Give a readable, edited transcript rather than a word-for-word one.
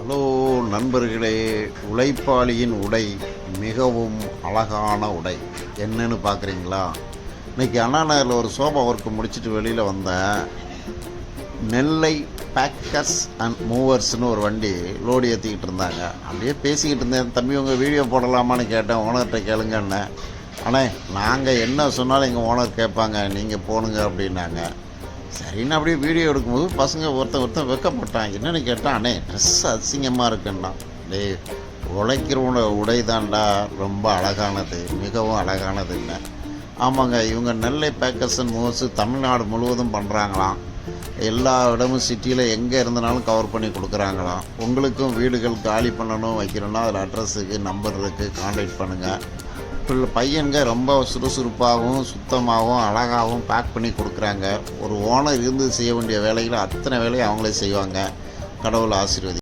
Hello நண்பர்களே, உழைப்பாளியின் உடை மிகவும் அழகான உடை. என்னன்னு பார்க்குறீங்களா? இன்றைக்கி அண்ணா நகரில் ஒரு சோபா ஒர்க்கு முடிச்சுட்டு வெளியில் வந்தேன். நெல்லை பேக்கர்ஸ் அண்ட் மூவர்ஸ்னு ஒரு வண்டி லோடு ஏற்றிக்கிட்டு இருந்தாங்க. அப்படியே பேசிக்கிட்டு இருந்தேன். தம்பி உங்கள் வீடியோ போடலாமான்னு கேட்டேன். ஓனர்கிட்ட கேளுங்கண்ணே. அண்ணே, நாங்கள் என்ன சொன்னாலும் எங்கள் ஓனர் கேட்பாங்க, நீங்கள் போனுங்க அப்படின்னாங்க. சரின்னு அப்படியே வீடியோ எடுக்கும்போது பசங்க ஒருத்தன் வெக்கப்பட்டான். என்னென்னு கேட்டான், அண்ணே ட்ரெஸ் அசிங்கமாக இருக்குன்னா. டேய், உழைக்கிறவனோட உடை தான்டா ரொம்ப அழகானது, மிகவும் அழகானதுன்னு. ஆமாங்க, இவங்க நெல்லை பேக்கர்ஸ் அண்ட் மூவர்ஸ் தமிழ்நாடு முழுவதும் பண்ணுறாங்களாம். எல்லா இடமும் சிட்டியில் எங்கே இருந்தனாலும் கவர் பண்ணி கொடுக்குறாங்களாம். உங்களுக்கும் வீடுகள் காலி பண்ணணும் வைக்கணும்னா அதில் அட்ரஸுக்கு நம்பர் இருக்குது, கான்டாக்ட் பண்ணுங்கள். பையன்க ரொம்ப சுறுசுறுப்பாகவும் சுத்தமாகவும் அழகாகவும் பேக் பண்ணி கொடுக்குறாங்க. ஒரு ஓனர் இருந்து செய்ய வேண்டிய வேலைகளை அத்தனை வேலையை அவங்களே செய்வாங்க. கடவுள் ஆசீர்வதி.